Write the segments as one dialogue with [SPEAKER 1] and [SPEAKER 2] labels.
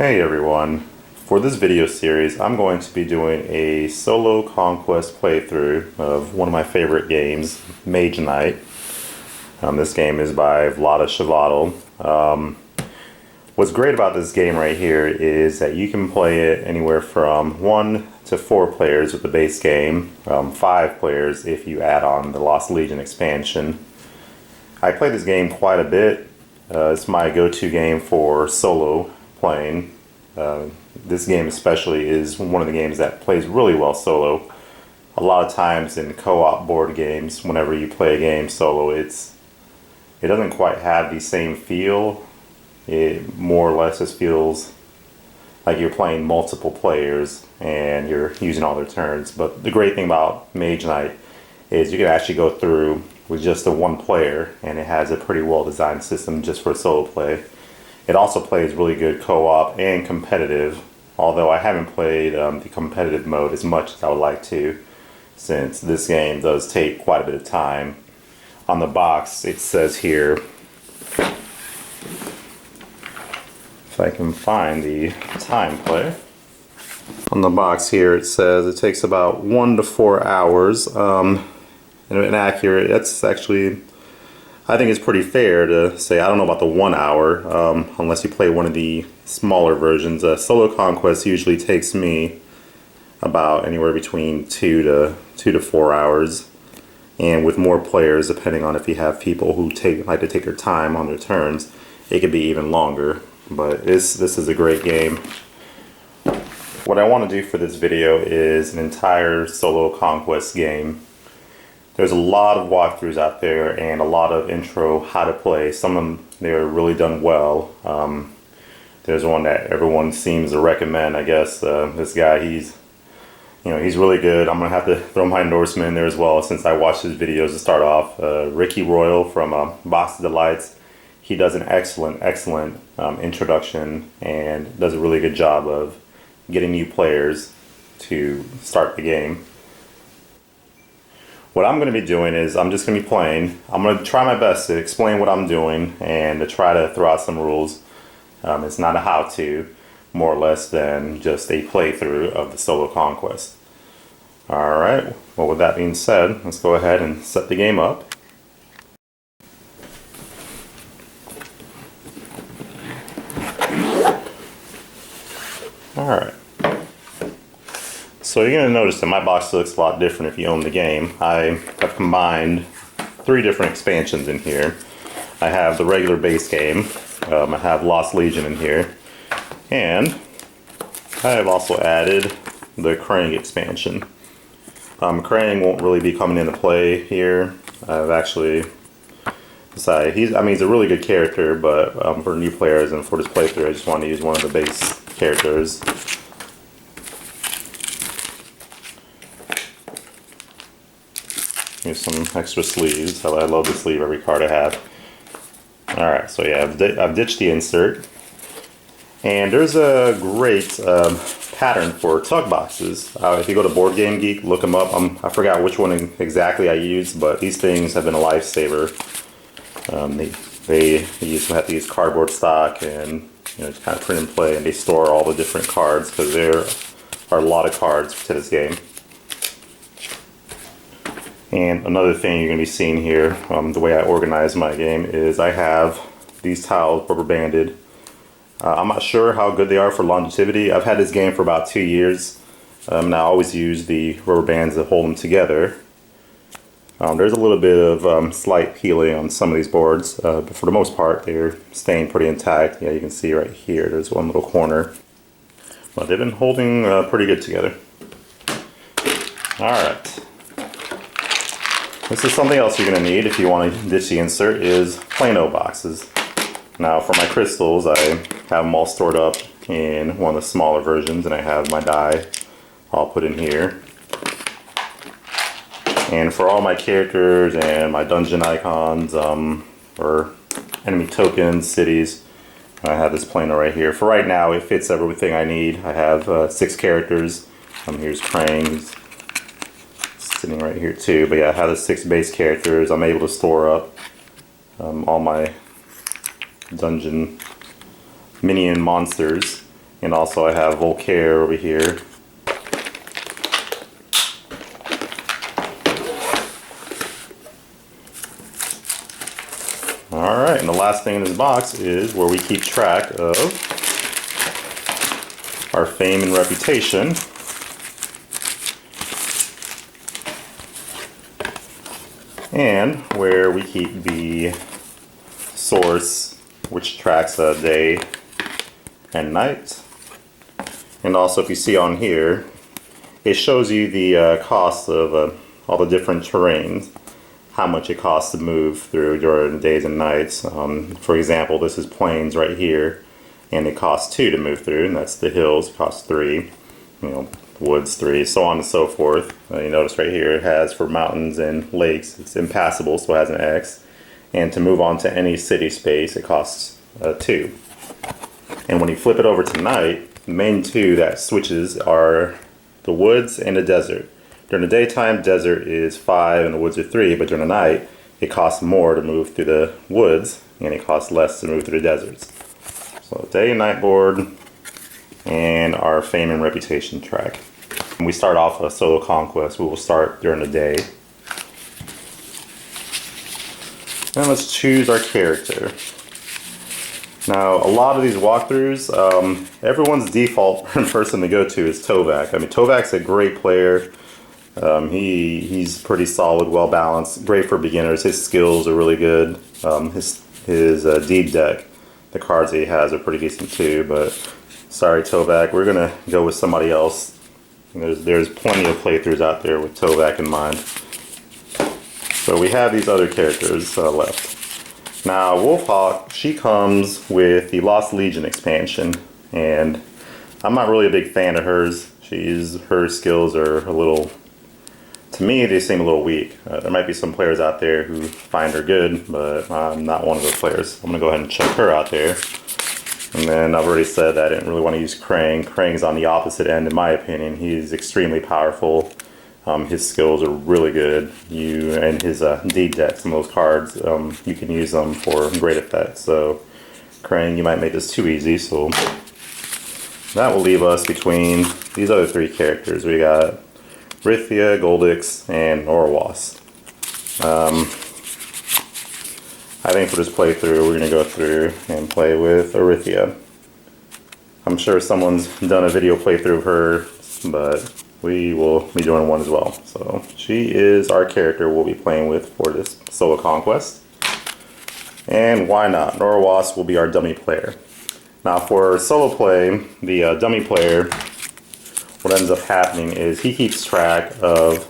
[SPEAKER 1] Hey everyone, for this video series I'm going to be doing a solo Conquest playthrough of one of my favorite games, Mage Knight. This game is by Vlada Chvátil. What's great about this game right here is that you can play it anywhere from 1 to 4 players with the base game, 5 players if you add on the Lost Legion expansion. I play this game quite a bit. It's my go-to game for solo playing. This game especially is one of the games that plays really well solo. A lot of times in co-op board games, whenever you play a game solo, it doesn't quite have the same feel. It more or less just feels like you're playing multiple players and you're using all their turns. But the great thing about Mage Knight is you can actually go through with just the one player, and it has a pretty well designed system just for solo play. It also plays really good co-op and competitive, although I haven't played the competitive mode as much as I would like to, since this game does take quite a bit of time. On the box it says here, if I can find the time play, on the box here it says it takes about 1 to 4 hours. Inaccurate. That's actually, I think it's pretty fair to say. I don't know about the 1 hour, unless you play one of the smaller versions. Solo Conquest usually takes me about anywhere between 2 to 4 hours, and with more players, depending on if you have people who like to take their time on their turns, it could be even longer. But this is a great game. What I want to do for this video is an entire solo Conquest game. There's a lot of walkthroughs out there and a lot of intro how to play. Some of them, they're really done well. There's one that everyone seems to recommend, I guess. This guy, he's really good. I'm gonna have to throw my endorsement in there as well, since I watched his videos to start off. Ricky Royal from Box of Delights. He does an excellent introduction and does a really good job of getting new players to start the game. What I'm going to be doing is I'm just going to be playing. I'm going to try my best to explain what I'm doing and to try to throw out some rules. It's not a how-to, more or less than just a playthrough of the solo Conquest. Alright, well, with that being said, let's go ahead and set the game up. Alright. So you're going to notice that my box looks a lot different if you own the game. I have combined 3 different expansions in here. I have the regular base game, I have Lost Legion in here, and I have also added the Krang expansion. Krang won't really be coming into play here. I've actually decided, he's a really good character, but for new players and for this playthrough I just want to use one of the base characters. Here's some extra sleeves. I love the sleeve every card I have. Alright, so yeah, I've ditched the insert. And there's a great pattern for tug boxes. If you go to Board Game Geek, look them up. I forgot which one exactly I used, but these things have been a lifesaver. You have to use cardboard stock and just kind of print and play, and they store all the different cards because there are a lot of cards to this game. And another thing you're going to be seeing here, the way I organize my game, is I have these tiles rubber banded. I'm not sure how good they are for longevity. I've had this game for about 2 years, and I always use the rubber bands that hold them together. There's a little bit of slight peeling on some of these boards, but for the most part they're staying pretty intact. Yeah, you can see right here, there's one little corner. But they've been holding pretty good together. Alright. This is something else you're going to need if you want to ditch the insert, is Plano boxes. Now for my crystals, I have them all stored up in one of the smaller versions, and I have my die all put in here. And for all my characters and my dungeon icons, or enemy tokens, cities, I have this Plano right here. For right now, it fits everything I need. I have 6 characters. Here's Krang, sitting right here too. But yeah, I have the 6 base characters. I'm able to store up all my dungeon minion monsters And also I have Volcaire over here. Alright, and the last thing in this box is where we keep track of our fame and reputation. And where we keep the source, which tracks day and night. And also, if you see on here, it shows you the cost of all the different terrains, how much it costs to move through during days and nights. For example, this is plains right here, and it costs 2 to move through, and that's the hills, it costs 3, woods 3, so on and so forth. You notice right here it has for mountains and lakes, it's impassable, so it has an X. And to move on to any city space, it costs 2. And when you flip it over to night, the main 2 that switches are the woods and the desert. During the daytime, desert is 5 and the woods are 3, but during the night, it costs more to move through the woods and it costs less to move through the deserts. So day and night board and our fame and reputation track. When we start off a solo conquest, we will start during the day. And let's choose our character. Now, a lot of these walkthroughs, everyone's default person to go to is Tovak. I mean, Tovak's a great player. He's pretty solid, well balanced, great for beginners. His skills are really good. His deed deck, the cards that he has are pretty decent too. But sorry, Tovak, we're gonna go with somebody else. There's plenty of playthroughs out there with Tovak in mind. So we have these other characters left. Now, Wolfhawk, she comes with the Lost Legion expansion, and I'm not really a big fan of hers. Her skills are a little, to me, they seem a little weak. There might be some players out there who find her good, but I'm not one of those players. I'm going to go ahead and check her out there. And then I've already said that I didn't really want to use Krang. Krang's on the opposite end, in my opinion. He's extremely powerful. His skills are really good. And his deed deck, some of those cards, you can use them for great effect. So, Krang, you might make this too easy. So, that will leave us between these other 3 characters. We got Rithia, Goldix, and Norwas. I think for this playthrough, we're going to go through and play with Orithia. I'm sure someone's done a video playthrough of her, but we will be doing one as well. So she is our character we'll be playing with for this solo conquest. And why not? Norwas will be our dummy player. Now for solo play, the dummy player, what ends up happening is he keeps track of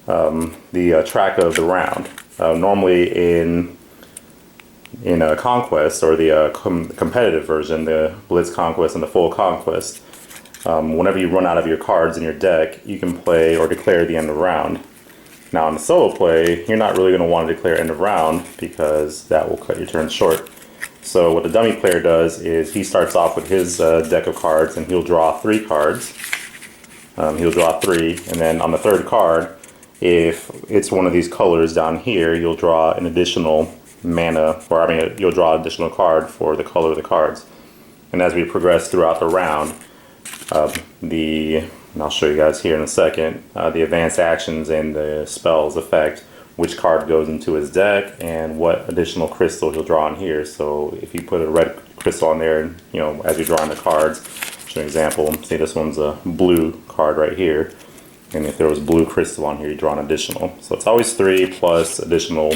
[SPEAKER 1] the round. Normally in a Conquest, or the competitive version, the Blitz Conquest and the Full Conquest, whenever you run out of your cards in your deck, you can play or declare the end of round. Now in the solo play, you're not really going to want to declare end of round because that will cut your turn short. So what the dummy player does is he starts off with his deck of cards and he'll draw 3 cards. He'll draw 3, and then on the 3rd card, if it's one of these colors down here, you'll draw an additional mana, you'll draw an additional card for the color of the cards. And as we progress throughout the round, and I'll show you guys here in a second, the advanced actions and the spells affect which card goes into his deck and what additional crystal he'll draw on here. So if you put a red crystal on there, as you're drawing the cards, show an example, say this one's a blue card right here, and if there was blue crystal on here, you draw an additional. So it's always 3 plus additional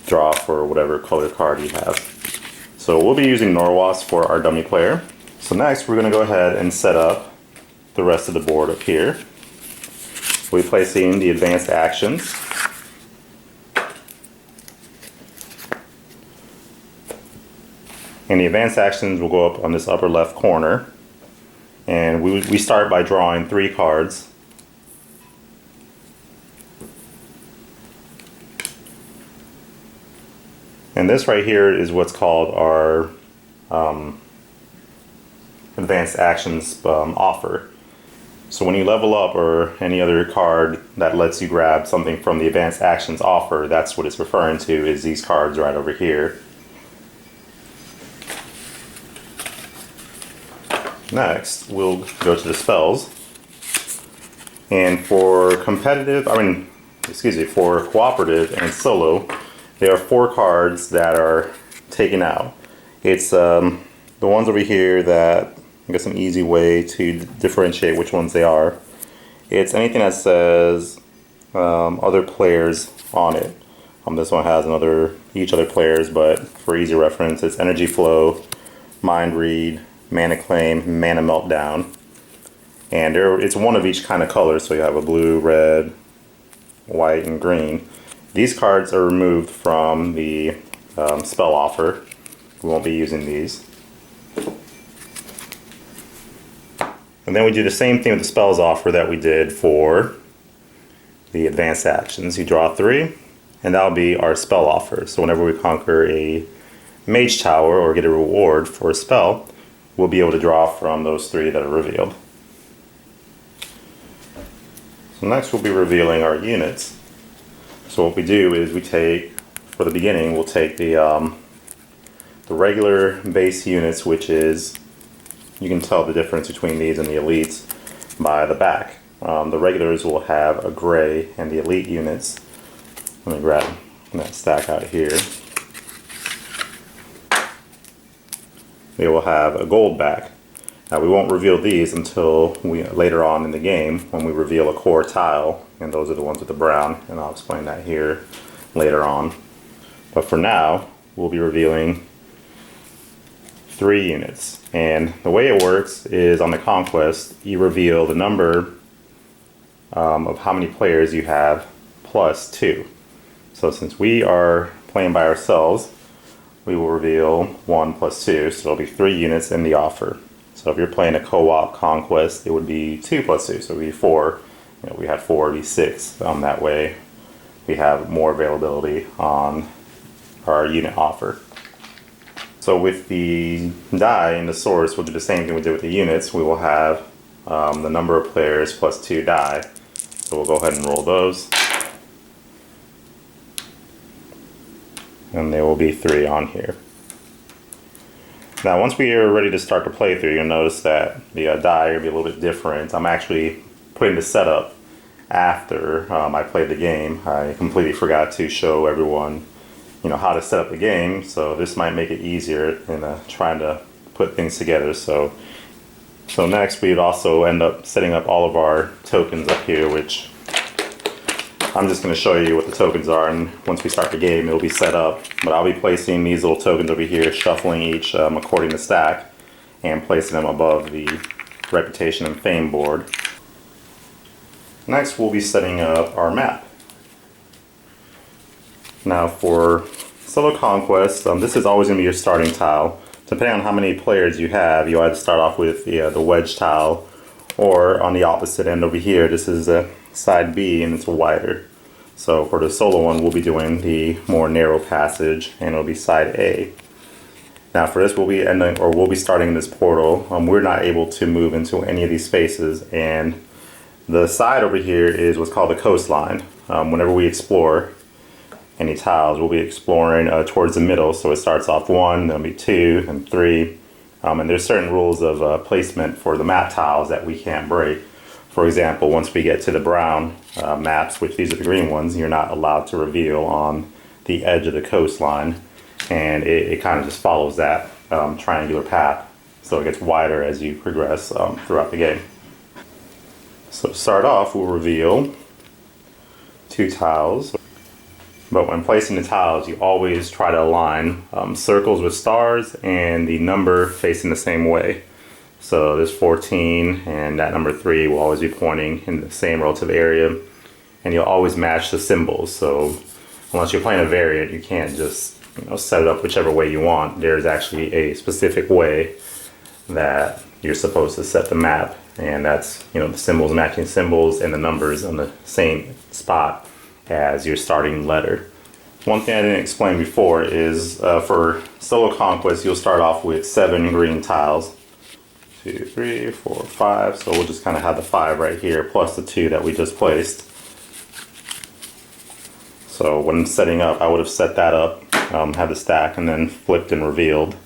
[SPEAKER 1] draw for whatever color card you have. So we'll be using Norwas for our dummy player. So next we're going to go ahead and set up the rest of the board up here. We'll be placing the advanced actions. And the advanced actions will go up on this upper left corner. And we start by drawing 3 cards. And this right here is what's called our advanced actions offer. So when you level up, or any other card that lets you grab something from the advanced actions offer, that's what it's referring to, is these cards right over here. Next, we'll go to the spells. And for for cooperative and solo, there are 4 cards that are taken out. It's the ones over here that I guess an easy way to differentiate which ones they are. It's anything that says other players on it. This one has each other players, but for easy reference, it's Energy Flow, Mind Read, Mana Claim, Mana Meltdown. And it's one of each kind of color, so you have a blue, red, white, and green. These cards are removed from the spell offer. We won't be using these. And then we do the same thing with the spells offer that we did for the advanced actions. You draw 3, and that'll be our spell offer. So whenever we conquer a mage tower or get a reward for a spell, we'll be able to draw from those 3 that are revealed. So next we'll be revealing our units. So what we do is for the beginning, we'll take the regular base units, which is, you can tell the difference between these and the elites by the back. The regulars will have a gray, and the elite units, let me grab that stack out here, they will have a gold back. Now we won't reveal these until later on in the game when we reveal a core tile, and those are the ones with the brown, and I'll explain that here later on. But for now, we'll be revealing 3 units. And the way it works is on the Conquest, you reveal the number of how many players you have plus 2. So since we are playing by ourselves, we will reveal 1 plus 2, so there'll be 3 units in the offer. So if you're playing a co-op Conquest, it would be 2 plus 2, so it would be 4. We have 4, it would be 6. That way we have more availability on our unit offer. So with the die in the source, we'll do the same thing we did with the units. We will have the number of players plus 2 die. So we'll go ahead and roll those. And there will be 3 on here. Now once we are ready to start the playthrough, you'll notice that the die will be a little bit different. I'm actually putting the setup after I played the game. I completely forgot to show everyone how to set up the game, so this might make it easier in trying to put things together. So next we'd also end up setting up all of our tokens up here, which I'm just going to show you what the tokens are, and once we start the game it'll be set up. But I'll be placing these little tokens over here, shuffling each according to stack, and placing them above the reputation and fame board. Next we'll be setting up our map. Now for Solo Conquest, this is always going to be your starting tile. Depending on how many players you have, you either start off with the wedge tile, or on the opposite end over here, this is side B and it's wider. So for the solo one, we'll be doing the more narrow passage, and it'll be side A. Now for this, we'll be starting this portal. We're not able to move into any of these spaces, and the side over here is what's called the coastline. Whenever we explore any tiles, we'll be exploring towards the middle. So it starts off 1, then it'll be 2, and 3. And there's certain rules of placement for the map tiles that we can't break. For example, once we get to the brown maps, which these are the green ones, you're not allowed to reveal on the edge of the coastline. And it kind of just follows that triangular path. So it gets wider as you progress throughout the game. So to start off, we'll reveal 2 tiles. But when placing the tiles, you always try to align circles with stars and the number facing the same way. So this 14 and that number 3 will always be pointing in the same relative area, and you'll always match the symbols. So unless you're playing a variant, you can't just set it up whichever way you want. There's actually a specific way that you're supposed to set the map, and that's the symbols matching symbols and the numbers on the same spot as your starting letter. One thing I didn't explain before is for Solo Conquest, you'll start off with 7 green tiles. 2, 3, 4, 5. So we'll just kind of have the 5 right here, plus the 2 that we just placed. So when setting up, I would have set that up, have the stack, and then flipped and revealed.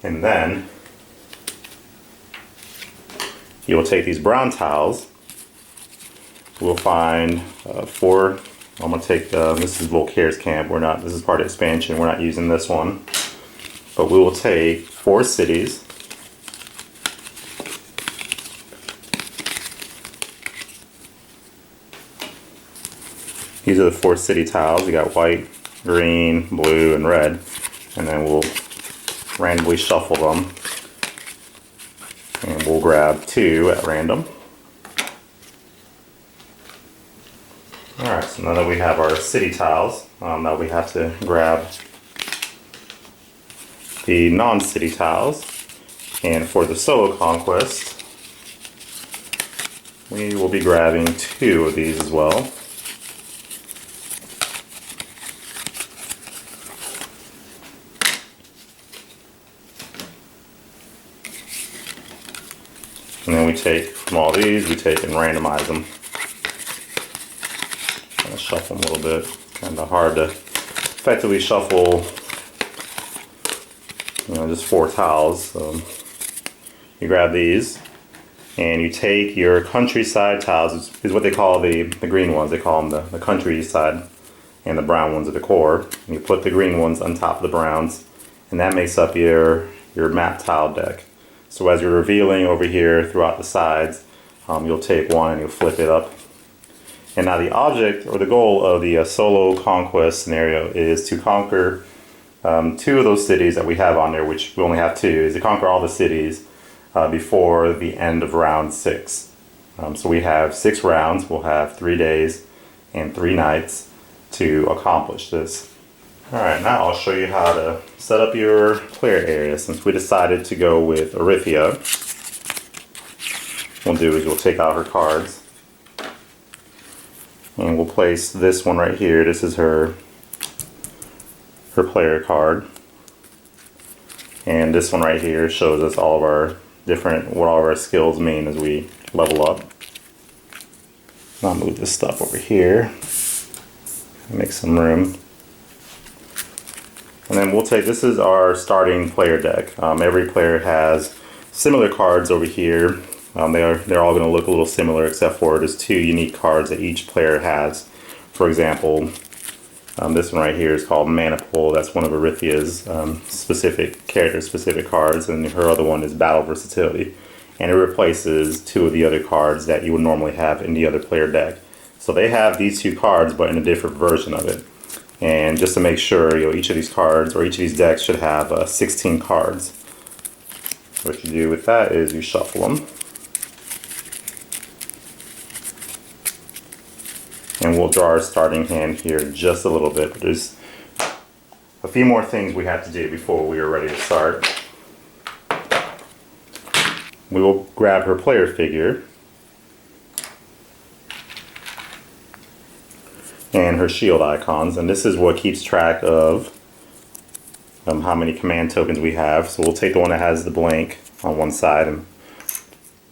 [SPEAKER 1] And then you'll take these brown tiles. We'll find 4. I'm gonna take this is Volkaire's camp. This is part of expansion. We're not using this one, but we will take 4 cities. These are the 4 city tiles. We got white, green, blue, and red, and then we'll randomly shuffle them, and we'll grab 2 at random. Alright, so now that we have our city tiles, now we have to grab the non-city tiles. And for the solo conquest, we will be grabbing 2 of these as well. And then we take from all these, we take and randomize them. Shuffle them a little bit. Kind of hard to effectively shuffle, just 4 tiles. So you grab these and you take your countryside tiles, is what they call the green ones. They call them the countryside, and the brown ones are the core. And you put the green ones on top of the browns, and that makes up your map tile deck. So as you're revealing over here throughout the sides, you'll take one and you'll flip it up. And now the object or the goal of the solo conquest scenario is to conquer 2 of those cities that we have on there, which we only have 2, is to conquer all the cities before the end of round 6. So we have 6 rounds. We'll have 3 days and 3 nights to accomplish this. Alright, now I'll show you how to set up your player area. Since we decided to go with Orithia, what we'll do is we'll take out her cards. And we'll place this one right here. This is her player card. And this one right here shows us all of our what all of our skills mean as we level up. I'll move this stuff over here. Make some room. And then we'll take, this is our starting player deck. Every player has similar cards over here. They're all going to look a little similar, except for there's 2 unique cards that each player has. For example, this one right here is called Mana Pool. That's one of Orithia's character-specific cards, and her other one is Battle Versatility. And it replaces 2 of the other cards that you would normally have in the other player deck. So they have these 2 cards, but in a different version of it. And just to make sure, each of these cards or each of these decks should have 16 cards. What you do with that is you shuffle them. And we'll draw our starting hand here just a little bit. But there's a few more things we have to do before we are ready to start. We will grab her player figure and her shield icons, and this is what keeps track of how many command tokens we have. So we'll take the one that has the blank on one side and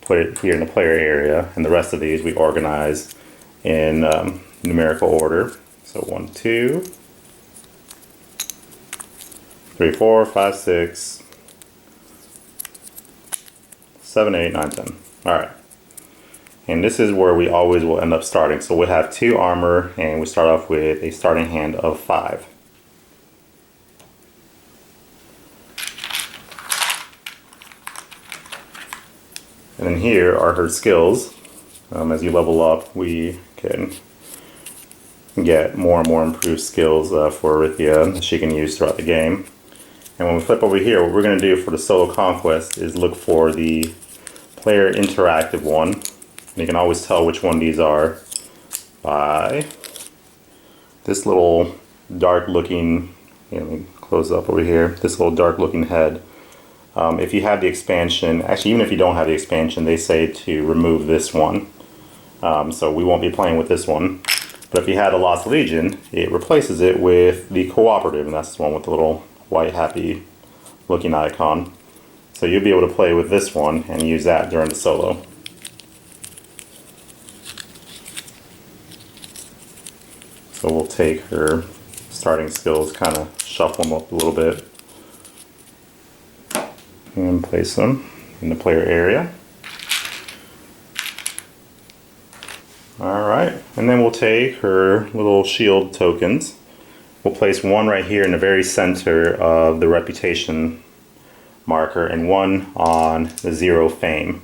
[SPEAKER 1] put it here in the player area, and the rest of these we organize in numerical order. So 1, 2, 3, 4, 5, 6, 7, 8, 9, 10. Alright. And this is where we always will end up starting. So we'll have 2 armor, and we start off with a starting hand of 5. And then here are her skills. As you level up, we can get more and more improved skills for Orithia that she can use throughout the game. And when we flip over here, what we're going to do for the solo conquest is look for the player interactive one. And you can always tell which one these are by this little dark looking, let me close up over here, this little dark looking head. If you have the expansion, actually even if you don't have the expansion, they say to remove this one. So we won't be playing with this one. But if you had a Lost Legion, it replaces it with the cooperative, and that's the one with the little white happy looking icon. So you'll be able to play with this one and use that during the solo. So we'll take her starting skills, kind of shuffle them up a little bit, and place them in the player area. Alright, and then we'll take her little shield tokens. We'll place one right here in the very center of the reputation marker and one on the 0 fame.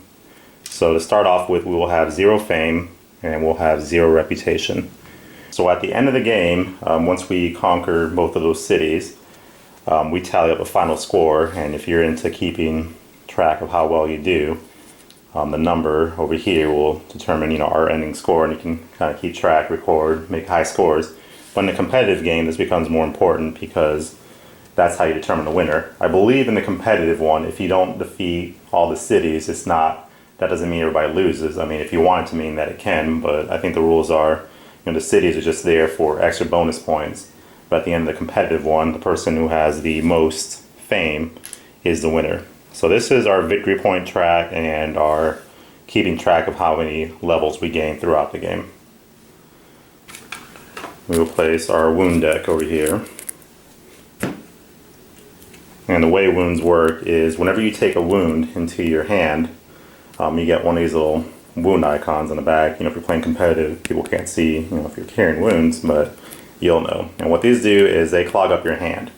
[SPEAKER 1] So to start off with, we will have 0 fame and we'll have 0 reputation. So at the end of the game, once we conquer both of those cities, we tally up a final score, and if you're into keeping track of how well you do, the number over here will determine, our ending score, and you can kind of keep track, record, make high scores. But in a competitive game, this becomes more important because that's how you determine the winner. I believe in the competitive one, if you don't defeat all the cities, that doesn't mean everybody loses. I mean, if you want it to mean that, it can, but I think the rules are, the cities are just there for extra bonus points. But at the end of the competitive one, the person who has the most fame is the winner. So this is our victory point track and our keeping track of how many levels we gain throughout the game. We will place our wound deck over here. And the way wounds work is whenever you take a wound into your hand, you get one of these little wound icons on the back. If you're playing competitive, people can't see, if you're carrying wounds, but you'll know. And what these do is they clog up your hand.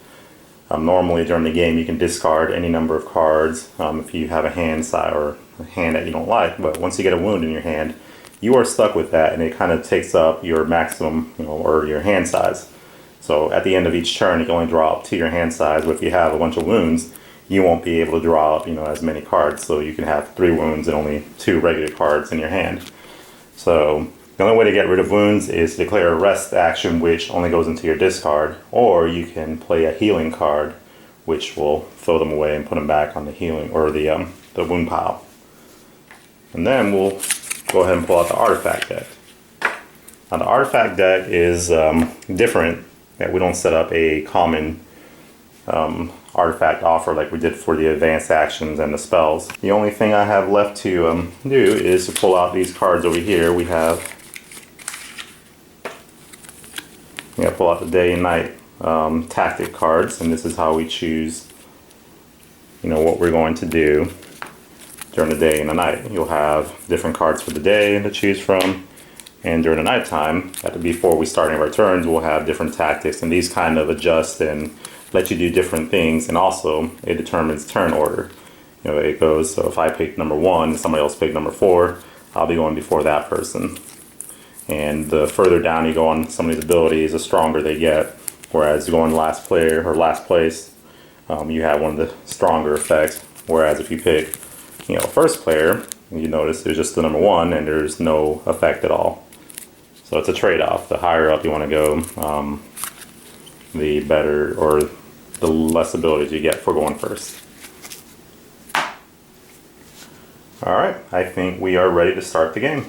[SPEAKER 1] Normally during the game you can discard any number of cards if you have a hand size or a hand that you don't like, but once you get a wound in your hand, you are stuck with that, and it kind of takes up your maximum, or your hand size. So at the end of each turn you can only draw up to your hand size, but if you have a bunch of wounds, you won't be able to draw up as many cards. So you can have 3 wounds and only 2 regular cards in your hand. So the only way to get rid of wounds is to declare a rest action, which only goes into your discard, or you can play a healing card, which will throw them away and put them back on the healing or the wound pile. And then we'll go ahead and pull out the artifact deck. Now the artifact deck is different. That we don't set up a common artifact offer like we did for the advanced actions and the spells. The only thing I have left to do is to pull out these cards over here. We pull out the day and night tactic cards, and this is how we choose what we're going to do during the day and the night. You'll have different cards for the day to choose from, and during the nighttime, before we start any of our turns, we'll have different tactics, and these kind of adjust and let you do different things, and also it determines turn order. It goes, so if I pick number 1 and somebody else pick number 4, I'll be going before that person. And the further down you go on somebody's abilities, the stronger they get. Whereas going last player or last place, you have one of the stronger effects. Whereas if you pick, first player, you notice there's just the number 1 and there's no effect at all. So it's a trade-off. The higher up you want to go, the better or the less abilities you get for going first. Alright, I think we are ready to start the game.